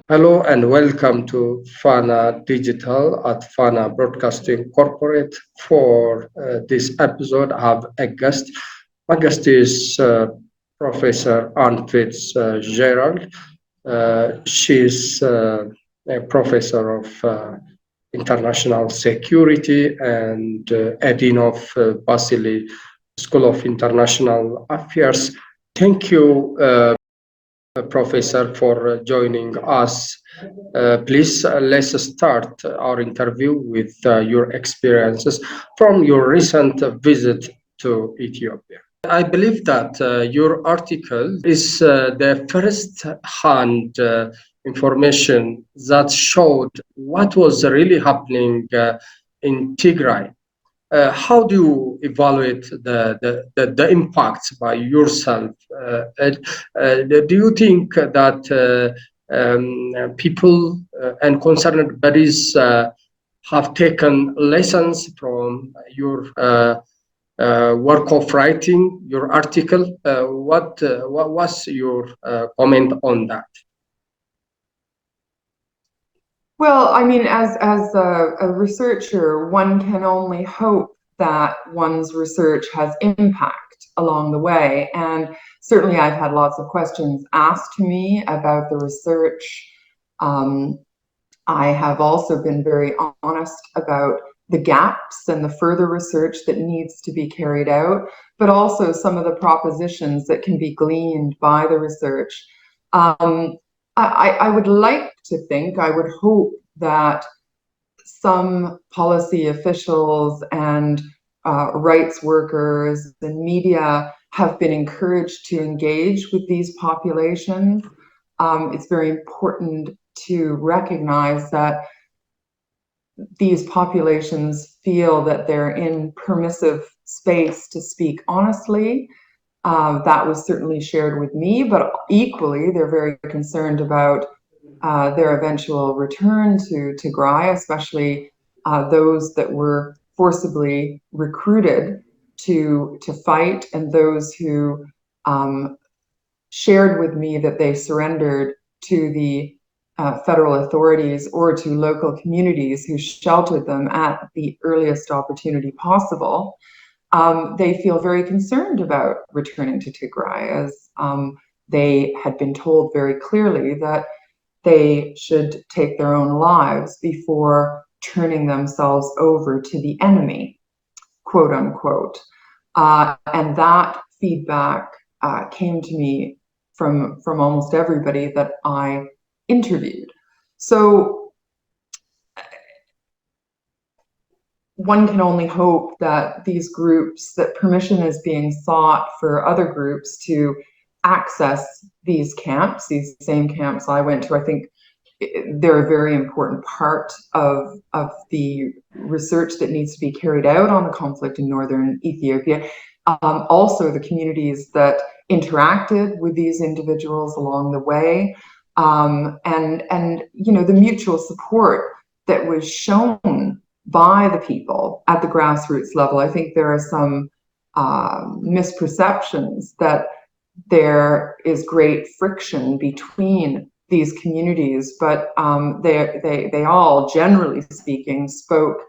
Hello and welcome to Fana Digital at Fana Broadcasting Corporate. For this episode, I have a guest. My guest is Professor Anne Fitz-Gerald. She's a professor of international security and a dean of Basili School of International Affairs. Thank you, Professor, for joining us. Please, let's start our interview with your experiences from your recent visit to Ethiopia. I believe that your article is the first-hand information that showed what was really happening in Tigray. How do you evaluate the impacts by yourself? Do you think that people and concerned bodies have taken lessons from your work of writing, your article? What was your comment on that? Well, I mean, as a researcher, one can only hope that one's research has impact along the way. And certainly I've had lots of questions asked to me about the research. I have also been very honest about the gaps and the further research that needs to be carried out, but also some of the propositions that can be gleaned by the research. I would like to think, I would hope that some policy officials and rights workers and media have been encouraged to engage with these populations. It's very important to recognize that these populations feel that they're in permissive space to speak honestly. That was certainly shared with me, but equally, they're very concerned about their eventual return to Tigray, especially those that were forcibly recruited to fight, and those who shared with me that they surrendered to the federal authorities or to local communities who sheltered them at the earliest opportunity possible. They feel very concerned about returning to Tigray, as they had been told very clearly that they should take their own lives before turning themselves over to the enemy, quote unquote. And that feedback came to me from almost everybody that I interviewed. So one can only hope that these groups, that permission is being sought for other groups to access these camps, these same camps I went to. I think they're a very important part of the research that needs to be carried out on the conflict in northern Ethiopia. Also, the communities that interacted with these individuals along the way, and you know, the mutual support that was shown by the people at the grassroots level. I think there are some misperceptions that there is great friction between these communities, but they all, generally speaking, spoke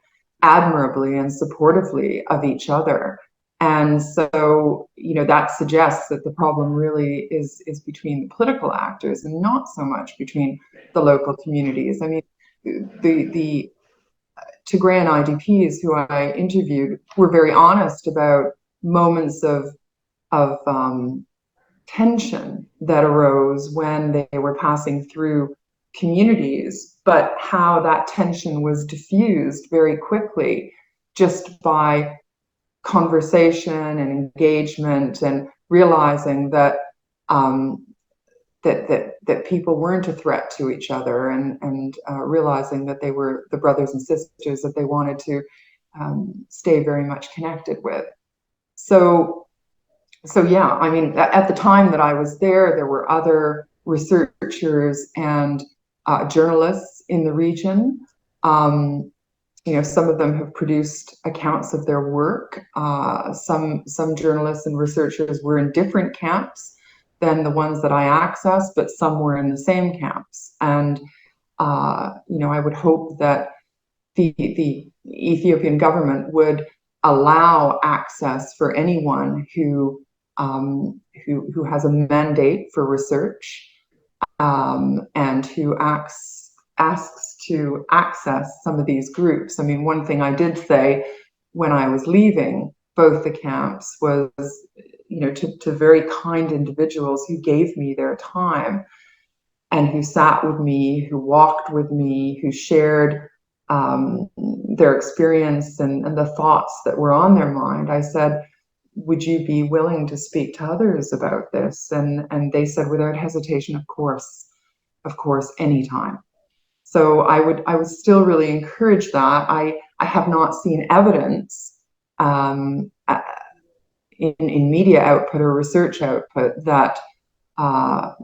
admirably and supportively of each other. And so, you know, that suggests that the problem really is between the political actors and not so much between the local communities. I mean, the Tigrayan IDPs who I interviewed were very honest about moments of tension that arose when they were passing through communities, but how that tension was diffused very quickly just by conversation and engagement, and realizing that that people weren't a threat to each other, and realizing that they were the brothers and sisters that they wanted to stay very much connected with. So yeah, I mean, at the time that I was there were other researchers and journalists in the region. You know, some of them have produced accounts of their work. Some journalists and researchers were in different camps than the ones that I accessed, but some were in the same camps. And I would hope that the Ethiopian government would allow access for anyone who has a mandate for research, and who asks to access some of these groups. I mean, one thing I did say when I was leaving both the camps was, to very kind individuals who gave me their time and who sat with me, who walked with me, who shared their experience and the thoughts that were on their mind. I said, would you be willing to speak to others about this? And they said without hesitation, of course, anytime. So I would still really encourage that. I have not seen evidence in media output or research output that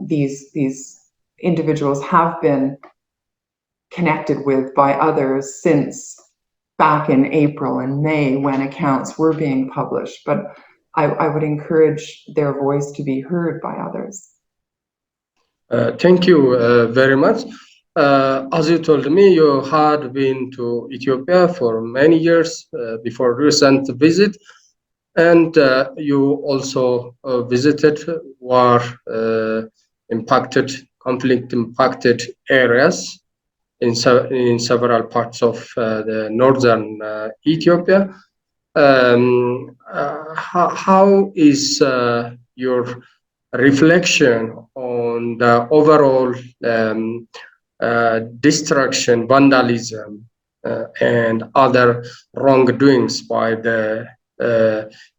these individuals have been connected with by others since back in April and May when accounts were being published. But I would encourage their voice to be heard by others. Thank you very much. As you told me, you had been to Ethiopia for many years before recent visit, and you also visited war impacted, conflict impacted areas in several parts of the northern Ethiopia. How is your reflection on the overall destruction, vandalism, and other wrongdoings by the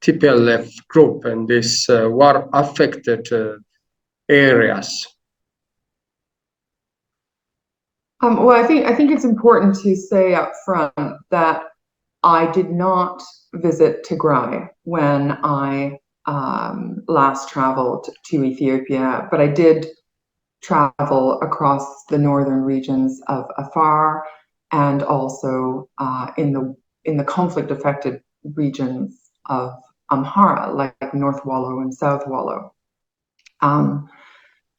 TPLF group in this war-affected areas? Well, I think it's important to say up front that I did not visit Tigray when I last traveled to Ethiopia, but I did travel across the northern regions of Afar and also in the conflict-affected regions of Amhara, like North Wallo and South Wallo.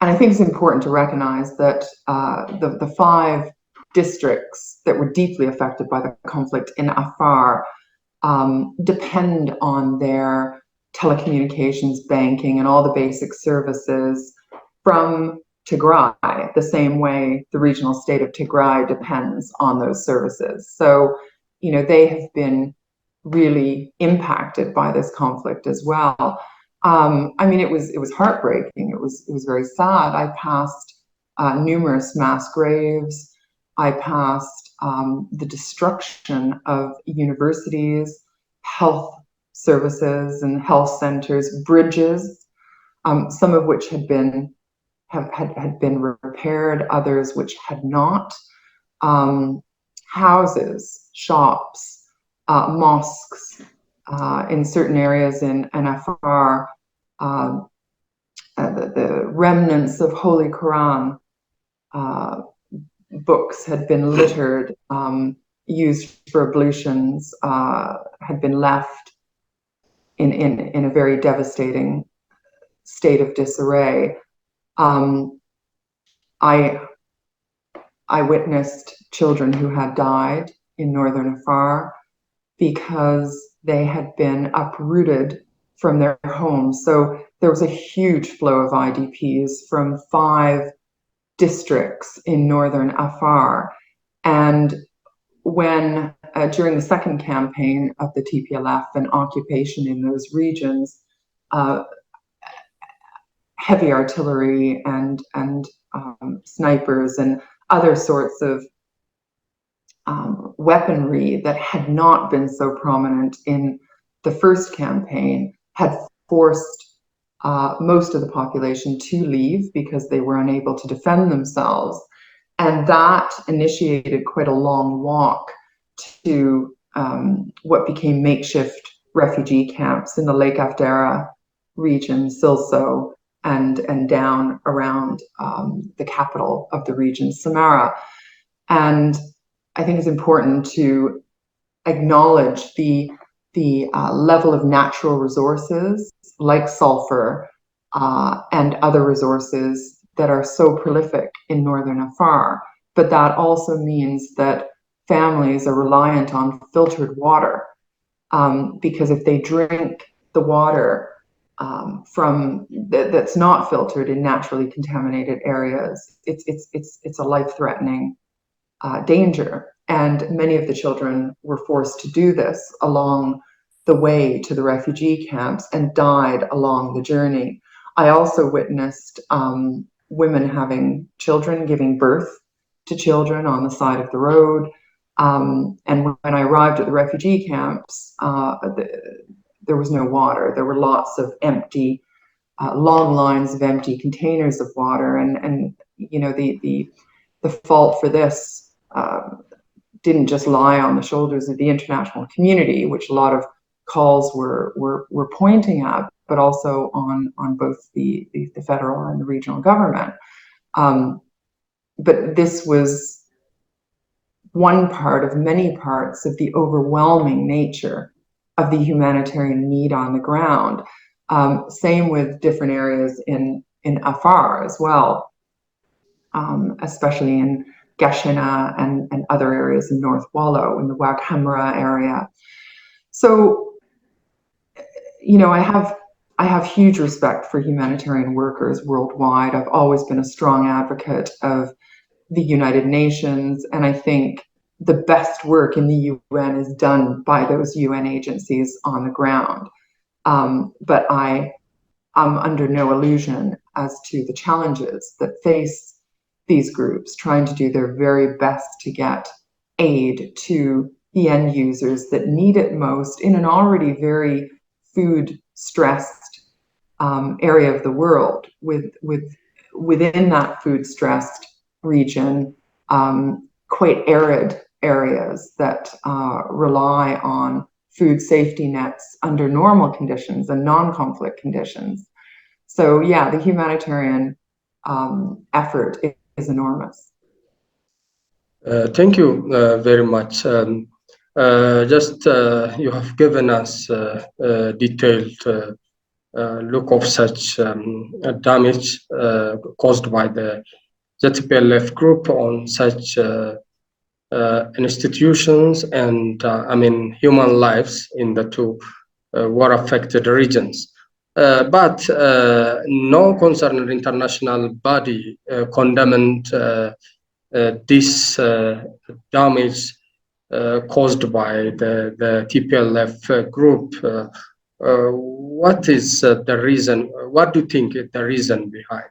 And I think it's important to recognize that the 5 districts that were deeply affected by the conflict in Afar depend on their telecommunications, banking, and all the basic services from Tigray, the same way the regional state of Tigray depends on those services. So, they have been really impacted by this conflict as well. I mean, it was heartbreaking. It was very sad. I passed numerous mass graves. I passed the destruction of universities, health services and health centers, bridges, some of which had been repaired, others which had not, houses, shops, mosques in certain areas in Afar, the remnants of Holy Quran books had been littered, used for ablutions, had been left in a very devastating state of disarray. I witnessed children who had died in northern Afar because they had been uprooted from their homes. So there was a huge flow of IDPs from 5 districts in northern Afar. And when, during the second campaign of the TPLF and occupation in those regions, heavy artillery and snipers and other sorts of weaponry that had not been so prominent in the first campaign had forced most of the population to leave because they were unable to defend themselves. And that initiated quite a long walk to what became makeshift refugee camps in the Lake Afdera region, Silso, and down around the capital of the region, Samara. And I think it's important to acknowledge the level of natural resources like sulfur and other resources that are so prolific in northern Afar. But that also means that families are reliant on filtered water, because if they drink the water from that's not filtered in naturally contaminated areas, it's a life-threatening danger. And many of the children were forced to do this along the way to the refugee camps and died along the journey. I also witnessed women having children, giving birth to children on the side of the road. And when I arrived at the refugee camps, there was no water. There were lots of empty, long lines of empty containers of water. And you know, the fault for this didn't just lie on the shoulders of the international community, which a lot of calls were pointing at, but also on both the federal and the regional government. But this was one part of many parts of the overwhelming nature of the humanitarian need on the ground. Same with different areas in Afar as well, especially in Gashina and other areas in North Wallo, in the Amhara area. So, you know, I have huge respect for humanitarian workers worldwide. I've always been a strong advocate of the United Nations, and I think the best work in the UN is done by those UN agencies on the ground. But I am under no illusion as to the challenges that face these groups trying to do their very best to get aid to the end users that need it most in an already very food stressed area of the world, within that food stressed region, quite arid areas that rely on food safety nets under normal conditions and non-conflict conditions. So yeah, the humanitarian effort is enormous. Thank you very much. You have given us a detailed look of such damage caused by the ZPLF group on such institutions and human lives in the two war-affected regions. But no concerned international body condemned this damage caused by the TPLF group. What is the reason? What do you think is the reason behind?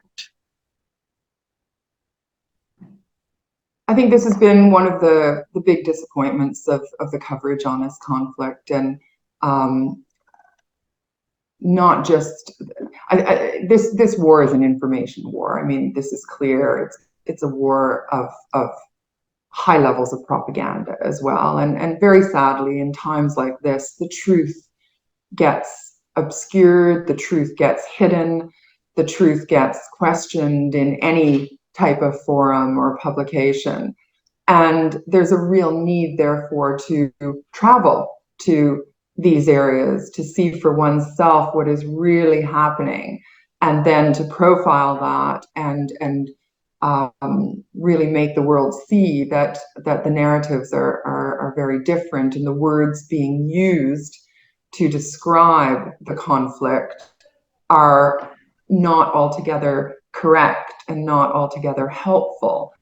I think this has been one of the big disappointments of the coverage on this conflict, and not just this war is an information war. I mean, this is clear. It's a war of high levels of propaganda as well, and very sadly, in times like this, the truth gets obscured, the truth gets hidden, the truth gets questioned in any type of forum or publication. And there's a real need, therefore, to travel to these areas to see for oneself what is really happening, and then to profile that and really make the world see that the narratives are very different, and the words being used to describe the conflict are not altogether correct and not altogether helpful.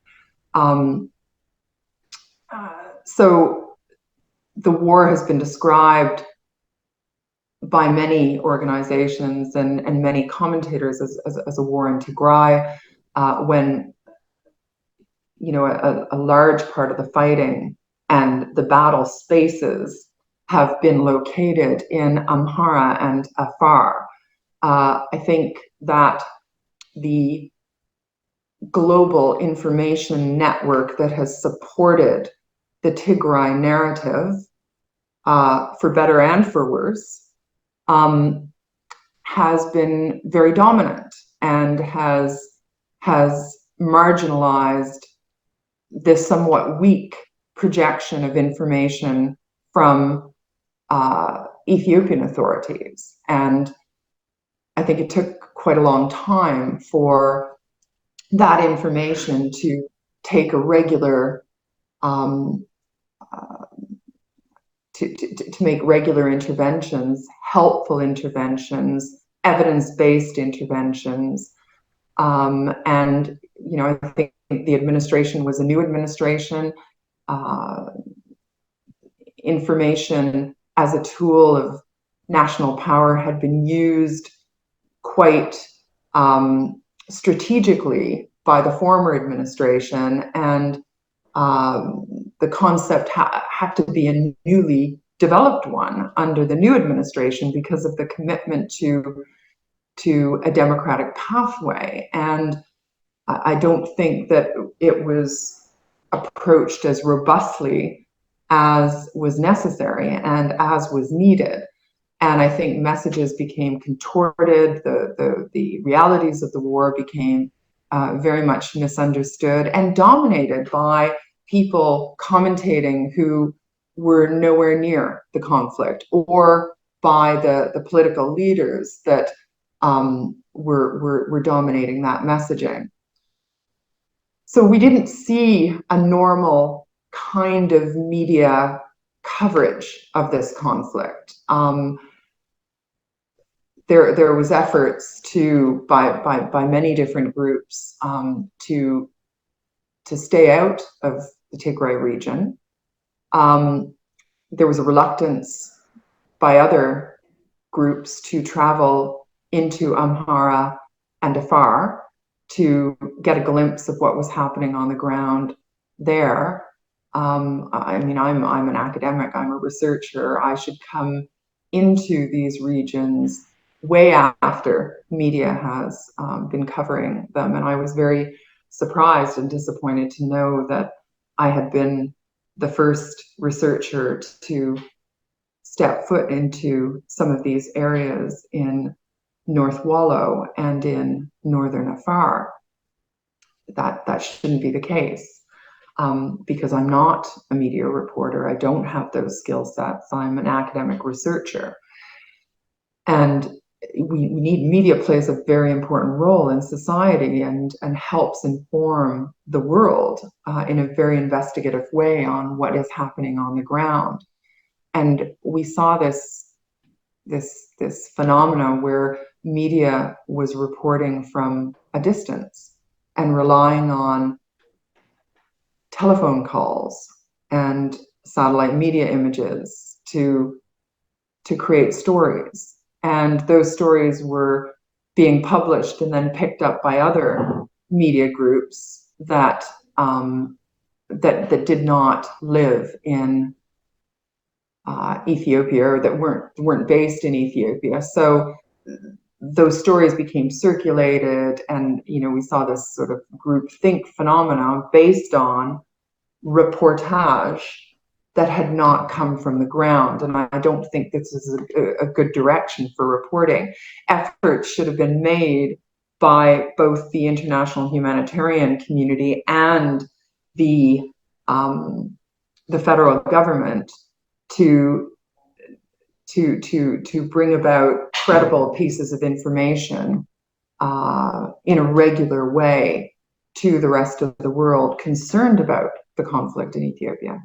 So the war has been described by many organizations and many commentators as a war in Tigray, when, you know, a large part of the fighting and the battle spaces have been located in Amhara and Afar. I think that the global information network that has supported the Tigray narrative, for better and for worse, has been very dominant and has marginalized this somewhat weak projection of information from Ethiopian authorities. And I think it took quite a long time for that information to take a regular to make regular interventions, helpful interventions, evidence-based interventions. And, you know, I think the administration was a new administration. Information as a tool of national power had been used quite strategically by the former administration, and the concept had to be a newly developed one under the new administration because of the commitment to a democratic pathway. And I don't think that it was approached as robustly as was necessary and as was needed. And I think messages became contorted, the realities of the war became very much misunderstood and dominated by people commentating who were nowhere near the conflict, or by the political leaders that were dominating that messaging. So we didn't see a normal kind of media coverage of this conflict. There was efforts by many different groups to stay out of the Tigray region. There was a reluctance by other groups to travel into Amhara and Afar to get a glimpse of what was happening on the ground there. I mean, I'm an academic, I'm a researcher. I should come into these regions way after media has been covering them. And I was very surprised and disappointed to know that I had been the first researcher to step foot into some of these areas in North Wallo and in northern Afar. That shouldn't be the case, because I'm not a media reporter. I don't have those skill sets. I'm an academic researcher. And media plays a very important role in society and helps inform the world in a very investigative way on what is happening on the ground. And we saw this phenomenon where media was reporting from a distance and relying on telephone calls and satellite media images to create stories. And those stories were being published and then picked up by other media groups that did not live in Ethiopia, or that weren't based in Ethiopia. So those stories became circulated, and we saw this sort of groupthink phenomenon based on reportage that had not come from the ground. And I don't think this is a good direction for reporting. Efforts should have been made by both the international humanitarian community and the federal government to bring about credible pieces of information in a regular way to the rest of the world concerned about the conflict in Ethiopia.